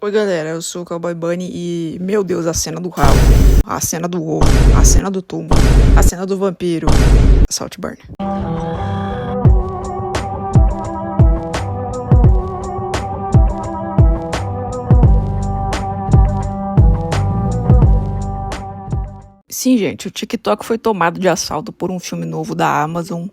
Oi galera, eu sou o Cowboy Bunny e, meu Deus, a cena do rabo, a cena do ovo, a cena do túmulo, a cena do vampiro, Saltburn. Sim, gente, o TikTok foi tomado de assalto por um filme novo da Amazon,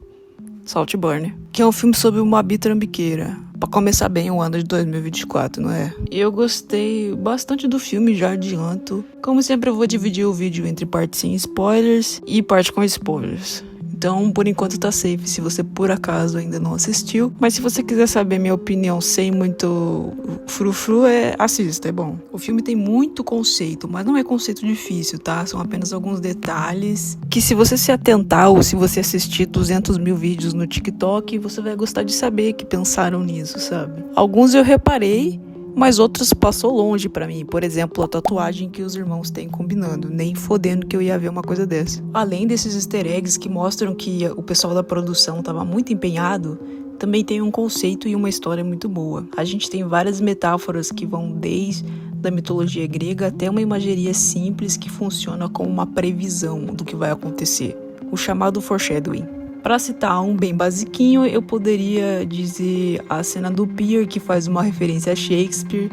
Saltburn, que é um filme sobre uma bitrambiqueira. Pra começar bem o ano de 2024, não é? E eu gostei bastante do filme, já adianto. Como sempre, eu vou dividir o vídeo entre parte sem spoilers e parte com spoilers. Então, por enquanto tá safe, se você por acaso ainda não assistiu. Mas se você quiser saber minha opinião sem muito frufru, assista, é bom. O filme tem muito conceito, mas não é conceito difícil, tá? São apenas alguns detalhes que, se você se atentar ou se você assistir 200 mil vídeos no TikTok, você vai gostar de saber que pensaram nisso, sabe? Alguns eu reparei, mas outros passou longe pra mim. Por exemplo, a tatuagem que os irmãos têm combinando. Nem fodendo que eu ia ver uma coisa dessa. Além desses easter eggs que mostram que o pessoal da produção tava muito empenhado, também tem um conceito e uma história muito boa. A gente tem várias metáforas que vão desde da mitologia grega até uma imageria simples que funciona como uma previsão do que vai acontecer. O chamado foreshadowing. Para citar um bem basiquinho, eu poderia dizer a cena do pier, que faz uma referência a Shakespeare.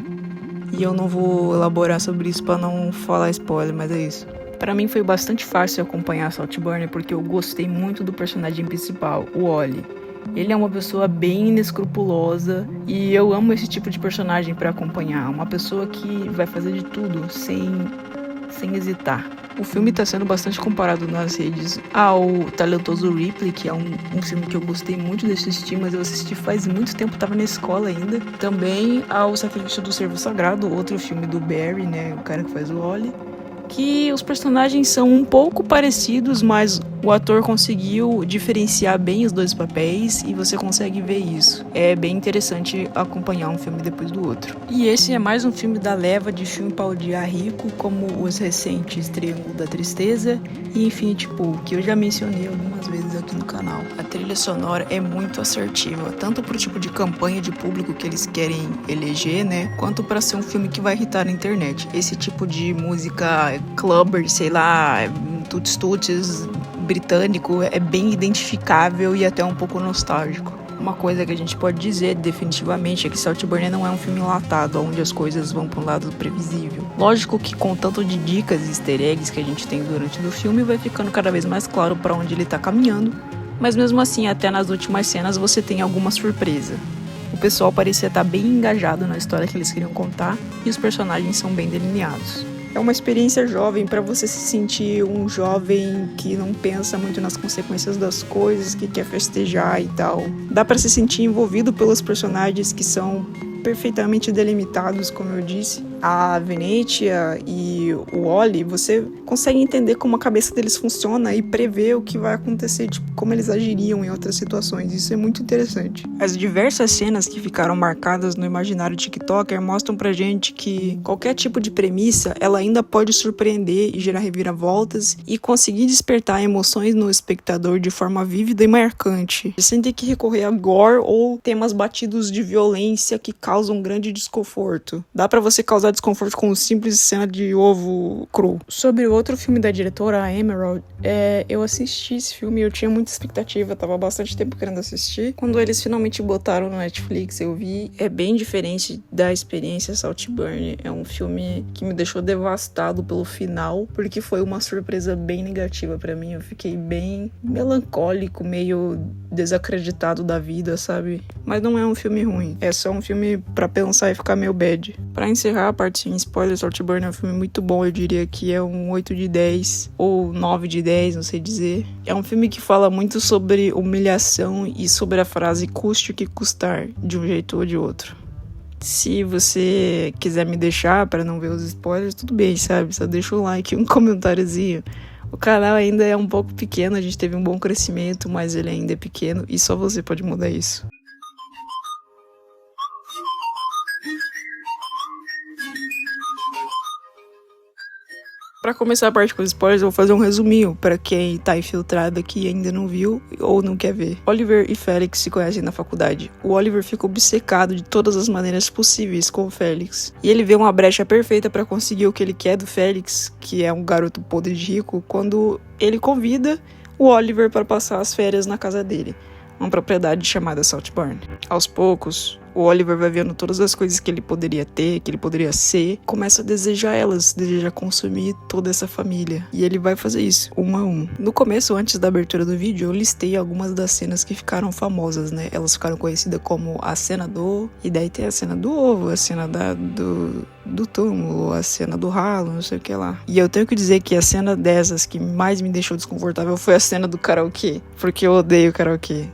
E eu não vou elaborar sobre isso para não falar spoiler, mas é isso. Para mim foi bastante fácil acompanhar Saltburn porque eu gostei muito do personagem principal, o Ollie. Ele é uma pessoa bem inescrupulosa e eu amo esse tipo de personagem para acompanhar. Uma pessoa que vai fazer de tudo sem hesitar. O filme está sendo bastante comparado nas redes ao talentoso Ripley, que é um filme que eu gostei muito de assistir, mas eu assisti faz muito tempo, estava na escola ainda. Também ao Sacrifício do Servo Sagrado, outro filme do Barry, né, o cara que faz o Ollie. Que os personagens são um pouco parecidos, mas o ator conseguiu diferenciar bem os dois papéis e você consegue ver isso. É bem interessante acompanhar um filme depois do outro. E esse é mais um filme da leva de filme para odiar rico, como os recentes Triângulo da Tristeza e Infinity Pool, que eu já mencionei algumas vezes aqui no canal. A trilha sonora é muito assertiva, tanto pro tipo de campanha de público que eles querem eleger, né, quanto para ser um filme que vai irritar na internet. Esse tipo de música clubber, sei lá, tuts-tuts britânico, é bem identificável e até um pouco nostálgico. Uma coisa que a gente pode dizer definitivamente é que Saltburn não é um filme enlatado, onde as coisas vão para um lado previsível. Lógico que com tanto de dicas e easter eggs que a gente tem durante o filme, vai ficando cada vez mais claro para onde ele está caminhando, mas mesmo assim, até nas últimas cenas você tem alguma surpresa. O pessoal parecia estar bem engajado na história que eles queriam contar e os personagens são bem delineados. É uma experiência jovem para você se sentir um jovem que não pensa muito nas consequências das coisas, que quer festejar e tal. Dá para se sentir envolvido pelos personagens que são perfeitamente delimitados, como eu disse. A Venetia e o Ollie, você consegue entender como a cabeça deles funciona e prever o que vai acontecer, tipo, como eles agiriam em outras situações. Isso é muito interessante. As diversas cenas que ficaram marcadas no imaginário TikToker mostram pra gente que qualquer tipo de premissa, ela ainda pode surpreender e gerar reviravoltas e conseguir despertar emoções no espectador de forma vívida e marcante, sem ter que recorrer a gore ou temas batidos de violência que causam grande desconforto. Dá pra você causar desconforto com uma simples cena de ovo cru. Sobre o outro filme da diretora, a Emerald, eu assisti esse filme, eu tinha muita expectativa, tava bastante tempo querendo assistir. Quando eles finalmente botaram no Netflix, eu vi. É bem diferente da experiência Saltburn. É um filme que me deixou devastado pelo final, porque foi uma surpresa bem negativa pra mim. Eu fiquei bem melancólico, meio desacreditado da vida, sabe? Mas não é um filme ruim, é só um filme pra pensar e ficar meio bad. Pra encerrar a parte sem spoilers, Saltburn é um filme muito bom, eu diria que é um 8 de 10 ou 9 de 10, não sei dizer. É um filme que fala muito sobre humilhação e sobre a frase custe o que custar, de um jeito ou de outro. Se você quiser me deixar para não ver os spoilers, tudo bem, sabe? Só deixa um like e um comentáriozinho. O canal ainda é um pouco pequeno, a gente teve um bom crescimento, mas ele ainda é pequeno e só você pode mudar isso. Pra começar a parte com os spoilers, eu vou fazer um resuminho pra quem tá infiltrado aqui e ainda não viu ou não quer ver. Oliver e Felix se conhecem na faculdade. O Oliver fica obcecado de todas as maneiras possíveis com o Felix. E ele vê uma brecha perfeita pra conseguir o que ele quer do Felix, que é um garoto podre de rico, quando ele convida o Oliver para passar as férias na casa dele, uma propriedade chamada Saltburn. Aos poucos, o Oliver vai vendo todas as coisas que ele poderia ter, que ele poderia ser, começa a desejar elas, deseja consumir toda essa família. E ele vai fazer isso, um a um. No começo, antes da abertura do vídeo, eu listei algumas das cenas que ficaram famosas, né? Elas ficaram conhecidas como a cena do... E daí tem a cena do ovo, a cena do túmulo, a cena do ralo, não sei o que lá. E eu tenho que dizer que a cena dessas que mais me deixou desconfortável foi a cena do karaokê, porque eu odeio karaokê.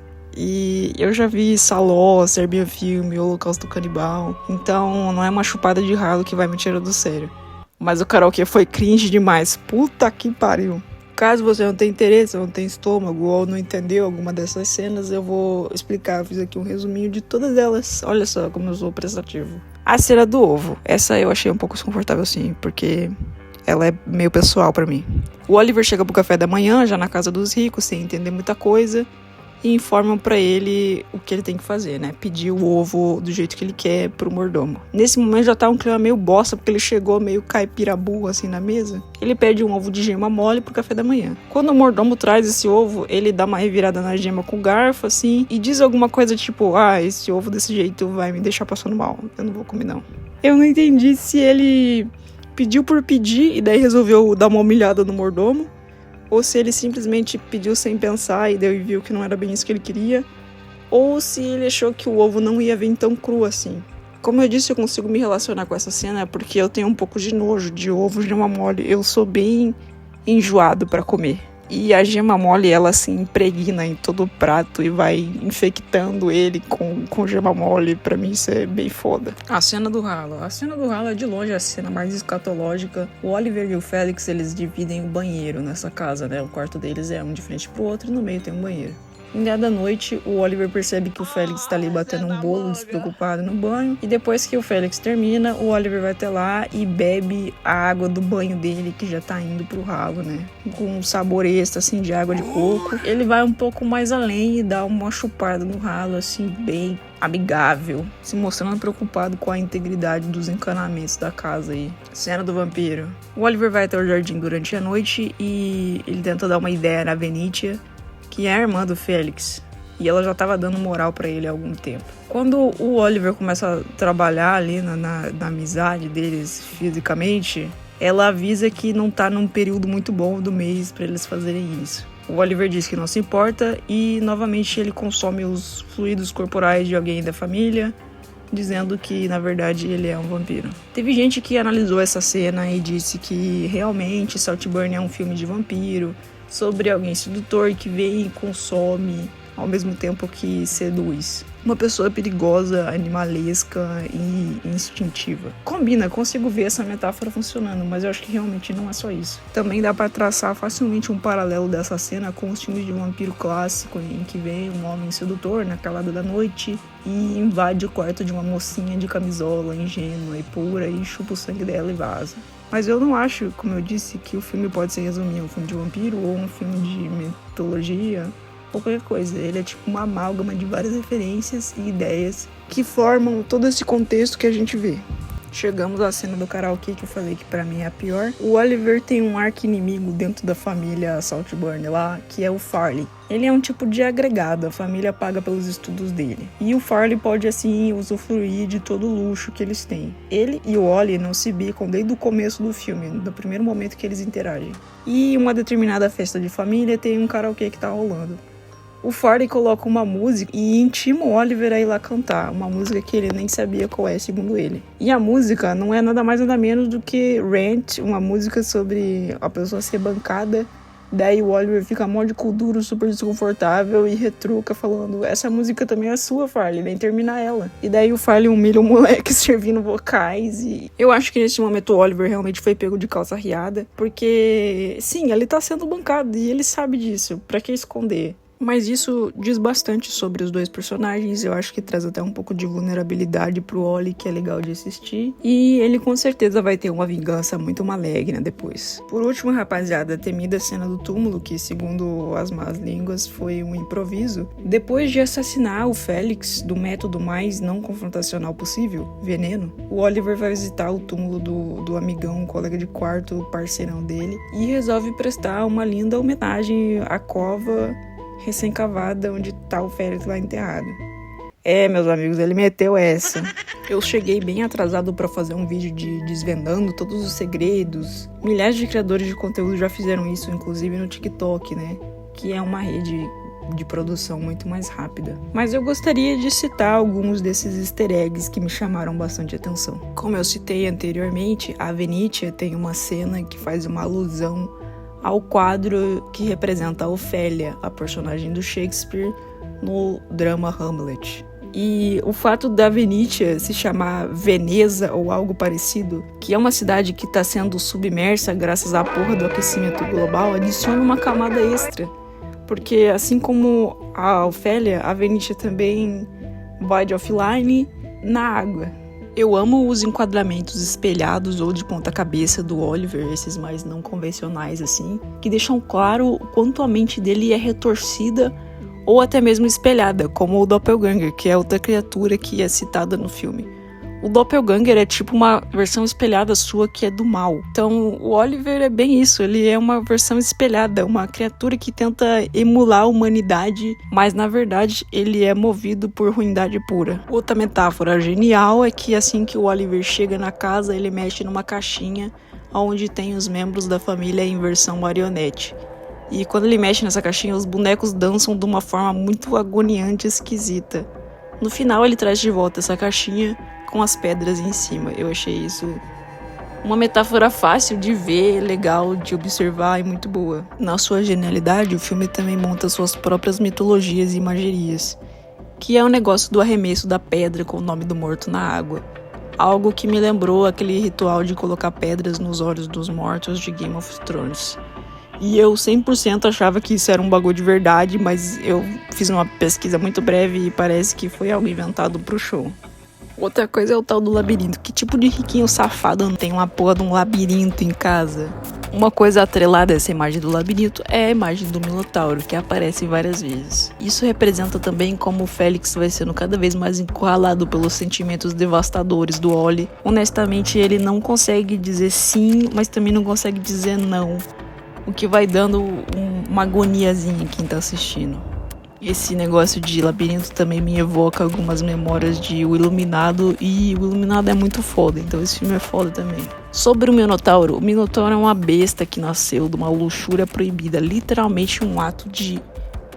E eu já vi Saló, Serbian Film, Holocausto Canibal. Então não é uma chupada de ralo que vai me tirar do sério. Mas o karaokê foi cringe demais. Puta que pariu. Caso você não tenha interesse, não tenha estômago ou não entendeu alguma dessas cenas, eu vou explicar. Eu fiz aqui um resuminho de todas elas. Olha só como eu sou prestativo. A cena do ovo. Essa eu achei um pouco desconfortável sim, porque ela é meio pessoal pra mim. O Oliver chega pro café da manhã, já na casa dos ricos, sem entender muita coisa. E informam pra ele o que ele tem que fazer, né? Pedir o ovo do jeito que ele quer pro mordomo. Nesse momento já tá um clima meio bosta, porque ele chegou meio caipirabu assim na mesa. Ele pede um ovo de gema mole pro café da manhã. Quando o mordomo traz esse ovo, ele dá uma revirada na gema com o garfo, assim, e diz alguma coisa tipo, esse ovo desse jeito vai me deixar passando mal, eu não vou comer não. Eu não entendi se ele pediu por pedir e daí resolveu dar uma humilhada no mordomo, ou se ele simplesmente pediu sem pensar e daí viu que não era bem isso que ele queria, ou se ele achou que o ovo não ia vir tão cru assim. Como eu disse, eu consigo me relacionar com essa cena porque eu tenho um pouco de nojo de ovo gema mole. Eu sou bem enjoado pra comer. E a gema mole, ela se impregna em todo o prato e vai infectando ele com gema mole. Pra mim isso é bem foda. A cena do ralo. A cena do ralo é de longe a cena mais escatológica. O Oliver e o Felix, eles dividem o banheiro nessa casa, né? O quarto deles é um de frente pro outro e no meio tem um banheiro. Em dada noite, o Oliver percebe que o Felix tá ali batendo um bolo despreocupado no banho. E depois que o Felix termina, o Oliver vai até lá e bebe a água do banho dele, que já tá indo pro ralo, né? Com um sabor extra, assim, de água de coco. Ele vai um pouco mais além e dá uma chupada no ralo, assim, bem amigável, se mostrando preocupado com a integridade dos encanamentos da casa aí. Cena do vampiro. O Oliver vai até o jardim durante a noite e ele tenta dar uma ideia na Benicia, que é a irmã do Felix, e ela já estava dando moral pra ele há algum tempo. Quando o Oliver começa a trabalhar ali na amizade deles fisicamente, ela avisa que não tá num período muito bom do mês pra eles fazerem isso. O Oliver diz que não se importa e novamente ele consome os fluidos corporais de alguém da família, dizendo que na verdade ele é um vampiro. Teve gente que analisou essa cena e disse que realmente Saltburn é um filme de vampiro, sobre alguém sedutor que vem e consome ao mesmo tempo que seduz. Uma pessoa perigosa, animalesca e instintiva. Combina, consigo ver essa metáfora funcionando, mas eu acho que realmente não é só isso. Também dá para traçar facilmente um paralelo dessa cena com os filmes de vampiro clássico, em que vem um homem sedutor na calada da noite e invade o quarto de uma mocinha de camisola, ingênua e pura, e chupa o sangue dela e vaza. Mas eu não acho, como eu disse, que o filme pode se resumir a um filme de vampiro ou um filme de mitologia ou qualquer coisa. Ele é tipo uma amálgama de várias referências e ideias que formam todo esse contexto que a gente vê. Chegamos à cena do karaokê, que eu falei que pra mim é a pior. O Oliver tem um arqui-inimigo dentro da família Saltburn lá, que é o Farley. Ele é um tipo de agregado, a família paga pelos estudos dele. E o Farley pode, assim, usufruir de todo o luxo que eles têm. Ele e o Ollie não se bicam desde o começo do filme, no primeiro momento que eles interagem. E uma determinada festa de família tem um karaokê que tá rolando. O Farley coloca uma música e intima o Oliver a ir lá cantar, uma música que ele nem sabia qual é, segundo ele. E a música não é nada mais nada menos do que Rent, uma música sobre a pessoa ser bancada. Daí o Oliver fica mó de cu duro, super desconfortável e retruca falando: essa música também é sua, Farley, nem termina ela. E daí o Farley humilha o moleque servindo vocais e... Eu acho que nesse momento o Oliver realmente foi pego de calça riada, porque sim, ele tá sendo bancado e ele sabe disso, pra que esconder? Mas isso diz bastante sobre os dois personagens. Eu acho que traz até um pouco de vulnerabilidade pro Ollie, que é legal de assistir. E ele com certeza vai ter uma vingança muito maligna depois. Por último, rapaziada, a temida cena do túmulo, que segundo as más línguas foi um improviso. Depois de assassinar o Félix do método mais não confrontacional possível, veneno, o Oliver vai visitar o túmulo do amigão, colega de quarto, parceirão dele, e resolve prestar uma linda homenagem à cova recém-cavada onde tá o Félix lá enterrado. Meus amigos, ele meteu essa. Eu cheguei bem atrasado pra fazer um vídeo de desvendando todos os segredos. Milhares de criadores de conteúdo já fizeram isso, inclusive no TikTok, né? Que é uma rede de produção muito mais rápida. Mas eu gostaria de citar alguns desses easter eggs que me chamaram bastante atenção. Como eu citei anteriormente, a Venetia tem uma cena que faz uma alusão ao quadro que representa a Ofélia, a personagem do Shakespeare, no drama Hamlet. E o fato da Venetia se chamar Veneza ou algo parecido, que é uma cidade que está sendo submersa graças à porra do aquecimento global, adiciona uma camada extra. Porque assim como a Ofélia, a Venetia também vai de offline na água. Eu amo os enquadramentos espelhados ou de ponta cabeça do Oliver, esses mais não convencionais assim, que deixam claro o quanto a mente dele é retorcida ou até mesmo espelhada, como o Doppelganger, que é outra criatura que é citada no filme. O Doppelganger é tipo uma versão espelhada sua que é do mal. Então o Oliver é bem isso, ele é uma versão espelhada, uma criatura que tenta emular a humanidade, mas na verdade ele é movido por ruindade pura. Outra metáfora genial é que assim que o Oliver chega na casa, ele mexe numa caixinha onde tem os membros da família em versão marionete. E quando ele mexe nessa caixinha, os bonecos dançam de uma forma muito agoniante e esquisita. No final ele traz de volta essa caixinha com as pedras em cima. Eu achei isso uma metáfora fácil de ver, legal de observar e muito boa. Na sua genialidade, o filme também monta suas próprias mitologias e imagerias, que é o negócio do arremesso da pedra com o nome do morto na água. Algo que me lembrou aquele ritual de colocar pedras nos olhos dos mortos de Game of Thrones. E eu 100% achava que isso era um bagulho de verdade, mas eu fiz uma pesquisa muito breve e parece que foi algo inventado pro show. Outra coisa é o tal do labirinto. Que tipo de riquinho safado não tem uma porra de um labirinto em casa? Uma coisa atrelada a essa imagem do labirinto é a imagem do Minotauro, que aparece várias vezes. Isso representa também como o Félix vai sendo cada vez mais encurralado pelos sentimentos devastadores do Ollie. Honestamente, ele não consegue dizer sim, mas também não consegue dizer não. O que vai dando uma agoniazinha em quem tá assistindo. Esse negócio de labirinto também me evoca algumas memórias de O Iluminado, e O Iluminado é muito foda, então esse filme é foda também. Sobre o Minotauro é uma besta que nasceu de uma luxúria proibida, literalmente um ato de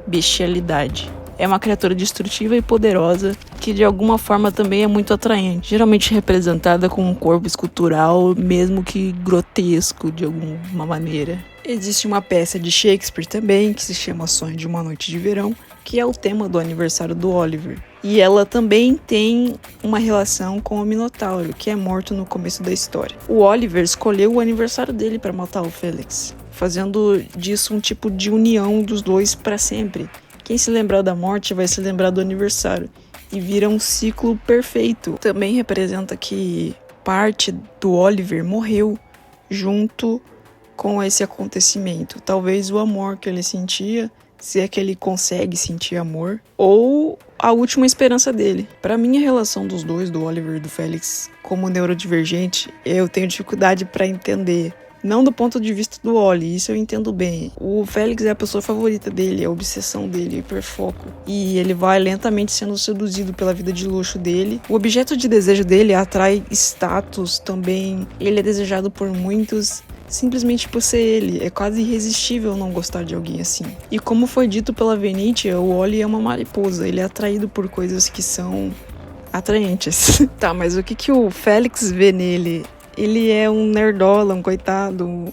bestialidade. É uma criatura destrutiva e poderosa, que de alguma forma também é muito atraente, geralmente representada com um corpo escultural, mesmo que grotesco de alguma maneira. Existe uma peça de Shakespeare também, que se chama Sonho de uma Noite de Verão, que é o tema do aniversário do Oliver. E ela também tem uma relação com o Minotauro, que é morto no começo da história. O Oliver escolheu o aniversário dele para matar o Félix, fazendo disso um tipo de união dos dois para sempre. Quem se lembrar da morte vai se lembrar do aniversário, e vira um ciclo perfeito. Também representa que parte do Oliver morreu junto com esse acontecimento. Talvez o amor que ele sentia, se é que ele consegue sentir amor, ou a última esperança dele. Para mim, a relação dos dois, do Oliver e do Félix, como neurodivergente, eu tenho dificuldade para entender. Não do ponto de vista do Ollie, isso eu entendo bem. O Félix é a pessoa favorita dele, a obsessão dele, o hiperfoco. E ele vai lentamente sendo seduzido pela vida de luxo dele. O objeto de desejo dele atrai status também. Ele é desejado por muitos, simplesmente por ser ele. É quase irresistível não gostar de alguém assim. E como foi dito pela Venetia, o Ollie é uma mariposa. Ele é atraído por coisas que são atraentes. Tá, mas o que o Félix vê nele? Ele é um nerdola, um coitado,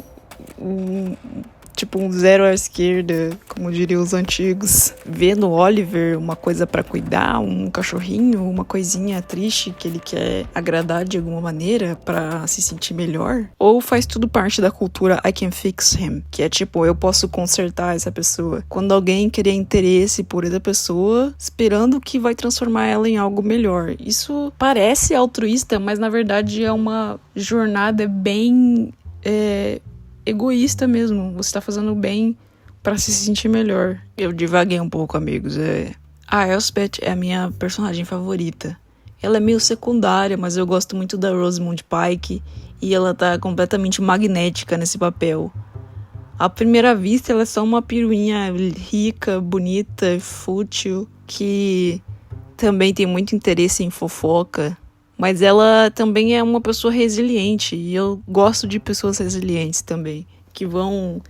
tipo um zero à esquerda, como diriam os antigos. Vê no Oliver uma coisa pra cuidar, um cachorrinho, uma coisinha triste que ele quer agradar de alguma maneira pra se sentir melhor? Ou faz tudo parte da cultura I can fix him, que é tipo, eu posso consertar essa pessoa. Quando alguém cria interesse por essa pessoa, esperando que vai transformar ela em algo melhor. Isso parece altruísta, mas na verdade é uma jornada bem egoísta mesmo. Você tá fazendo bem pra se sentir melhor. Eu divaguei um pouco, amigos. A Elspeth é a minha personagem favorita. Ela é meio secundária, mas eu gosto muito da Rosamund Pike e ela tá completamente magnética nesse papel. À primeira vista, ela é só uma piruinha rica, bonita, fútil, que também tem muito interesse em fofoca. Mas ela também é uma pessoa resiliente, e eu gosto de pessoas resilientes também, que vão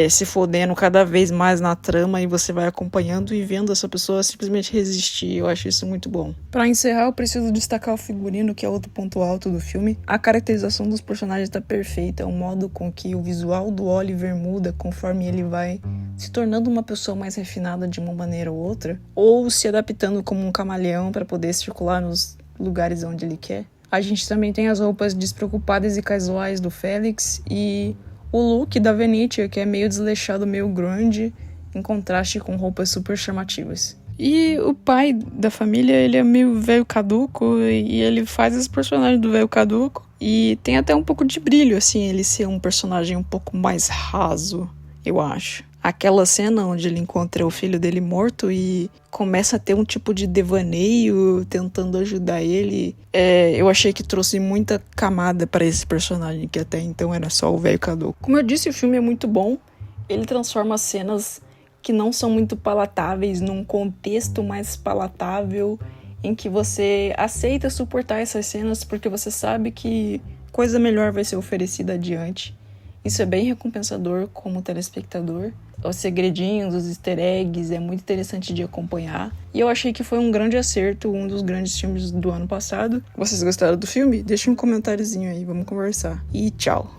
se fodendo cada vez mais na trama e você vai acompanhando e vendo essa pessoa simplesmente resistir. Eu acho isso muito bom. Pra encerrar, eu preciso destacar o figurino, que é outro ponto alto do filme. A caracterização dos personagens tá perfeita, o modo com que o visual do Oliver muda conforme ele vai se tornando uma pessoa mais refinada de uma maneira ou outra, ou se adaptando como um camaleão para poder circular nos lugares onde ele quer. A gente também tem as roupas despreocupadas e casuais do Felix e o look da Venetia, que é meio desleixado, meio grunge, em contraste com roupas super chamativas. E o pai da família, ele é meio velho caduco e ele faz esse personagem do velho caduco e tem até um pouco de brilho, assim, ele ser um personagem um pouco mais raso, eu acho. Aquela cena onde ele encontra o filho dele morto e começa a ter um tipo de devaneio tentando ajudar ele. Eu achei que trouxe muita camada para esse personagem, que até então era só o velho caduco. Como eu disse, o filme é muito bom. Ele transforma cenas que não são muito palatáveis num contexto mais palatável, em que você aceita suportar essas cenas porque você sabe que coisa melhor vai ser oferecida adiante. Isso é bem recompensador como telespectador. Os segredinhos, os easter eggs, é muito interessante de acompanhar. E eu achei que foi um grande acerto, um dos grandes filmes do ano passado. Vocês gostaram do filme? Deixem um comentáriozinho aí, vamos conversar. E tchau!